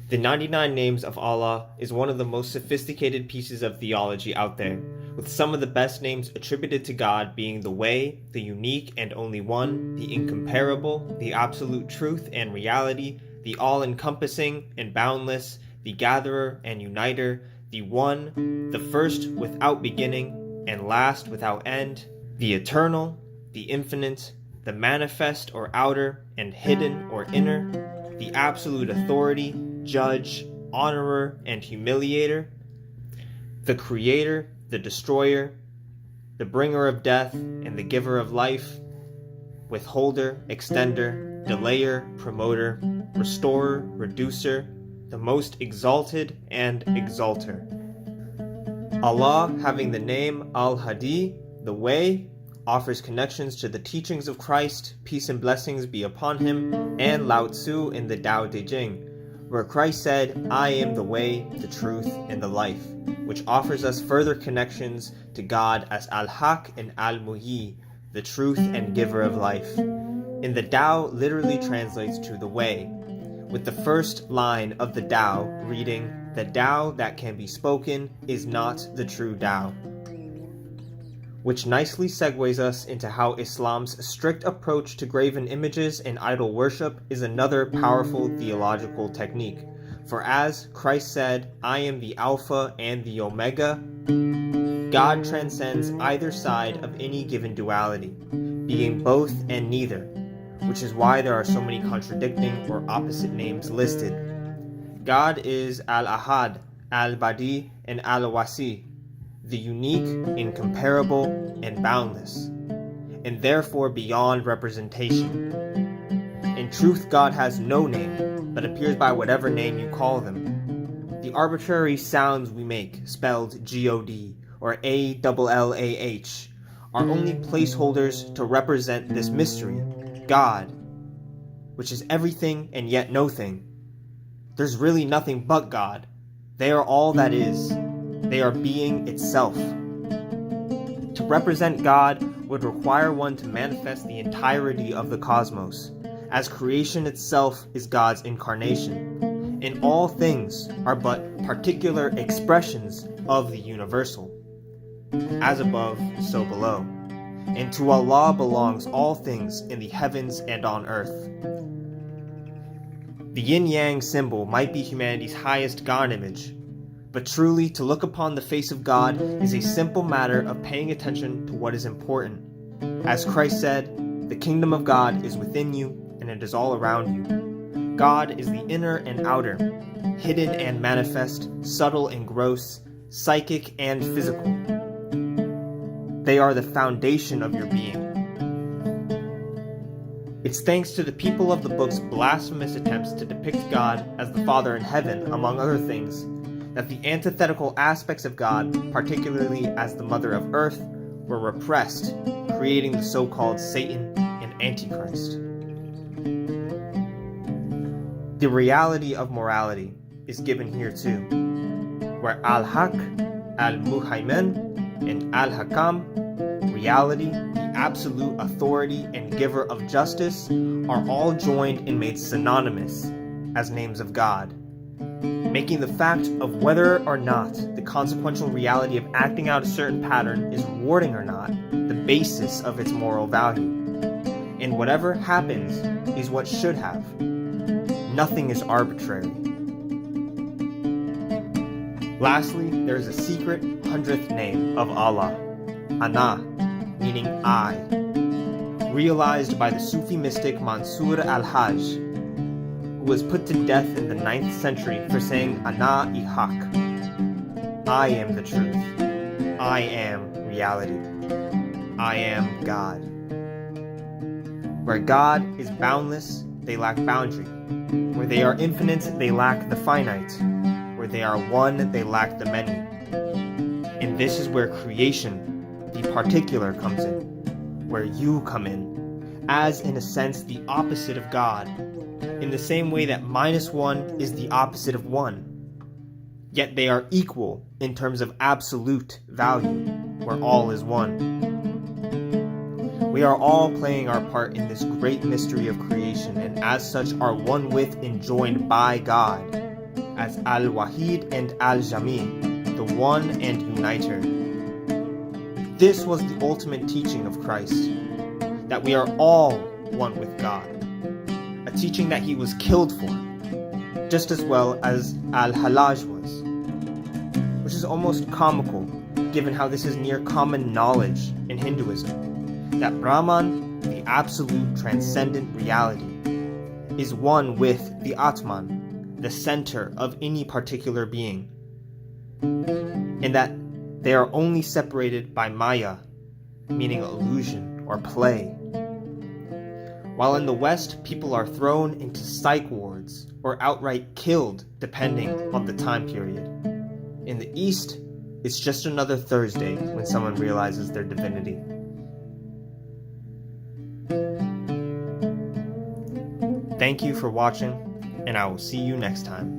The 99 Names of Allah is one of the most sophisticated pieces of theology out there, with some of the best names attributed to God being the Way, the Unique and Only One, the Incomparable, the Absolute Truth and Reality, the All-Encompassing and Boundless, the Gatherer and Uniter, the One, the First without beginning and Last without end, the Eternal, the Infinite, the Manifest or Outer and Hidden or Inner, the Absolute Authority, Judge, Honorer, and Humiliator, the Creator, the Destroyer, the Bringer of Death, and the Giver of Life, Withholder, Extender, Delayer, Promoter, Restorer, Reducer, the Most Exalted, and Exalter. Allah, having the name Al-Hadi, the Way, offers connections to the teachings of Christ, peace and blessings be upon him, and Lao Tzu in the Tao Te Ching, where Christ said, I am the way, the truth, and the life, which offers us further connections to God as Al-Haq and Al-Muhyi, the truth and giver of life. In the Tao literally translates to the way, with the first line of the Tao reading, the Tao that can be spoken is not the true Tao. Which nicely segues us into how Islam's strict approach to graven images and idol worship is another powerful theological technique. For as Christ said, I am the Alpha and the Omega, God transcends either side of any given duality, being both and neither, which is why there are so many contradicting or opposite names listed. God is Al-Ahad, Al-Badi, and Al-Wasi, the unique, incomparable, and boundless, and therefore beyond representation. In truth, God has no name, but appears by whatever name you call them. The arbitrary sounds we make, spelled G-O-D or A-L-L-A-H, are only placeholders to represent this mystery, God, which is everything and yet no thing. There's really nothing but God. They are all that is. They are being itself. To represent God would require one to manifest the entirety of the cosmos, as creation itself is God's incarnation, and all things are but particular expressions of the universal. As above, so below. And to Allah belongs all things in the heavens and on earth. The yin-yang symbol might be humanity's highest God image, but truly, to look upon the face of God is a simple matter of paying attention to what is important. As Christ said, the kingdom of God is within you, and it is all around you. God is the inner and outer, hidden and manifest, subtle and gross, psychic and physical. They are the foundation of your being. It's thanks to the people of the book's blasphemous attempts to depict God as the Father in heaven, among other things, that the antithetical aspects of God, particularly as the Mother of Earth, were repressed, creating the so-called Satan and Antichrist. The reality of morality is given here too, where Al-Haq, Al-Muhaymin, and Al-Hakam, reality, the absolute authority and giver of justice, are all joined and made synonymous as names of God, making the fact of whether or not the consequential reality of acting out a certain pattern is rewarding or not the basis of its moral value. And whatever happens is what should have. Nothing is arbitrary. Lastly, there is a secret 100th name of Allah, Ana, meaning I, realized by the Sufi mystic Mansur al-Hajj, who was put to death in the 9th century for saying Ana-i-Haq, I am the truth, I am reality, I am God. Where God is boundless, they lack boundary. Where they are infinite, they lack the finite. Where they are one, they lack the many. And this is where creation, the particular, comes in, where you come in, as in a sense the opposite of God, in the same way that -1 is the opposite of 1. Yet they are equal in terms of absolute value, where all is one. We are all playing our part in this great mystery of creation, and as such are one with and joined by God. as Al-Wahid and Al-Jami, the one and uniter. This was the ultimate teaching of Christ, that we are all one with God, a teaching that he was killed for, just as well as Al-Hallaj was, which is almost comical given how this is near common knowledge in Hinduism, that Brahman, the absolute transcendent reality, is one with the Atman, the center of any particular being, and that they are only separated by Maya, meaning illusion or play. While in the West, people are thrown into psych wards or outright killed depending on the time period. In the East, it's just another Thursday when someone realizes their divinity. Thank you for watching, and I will see you next time.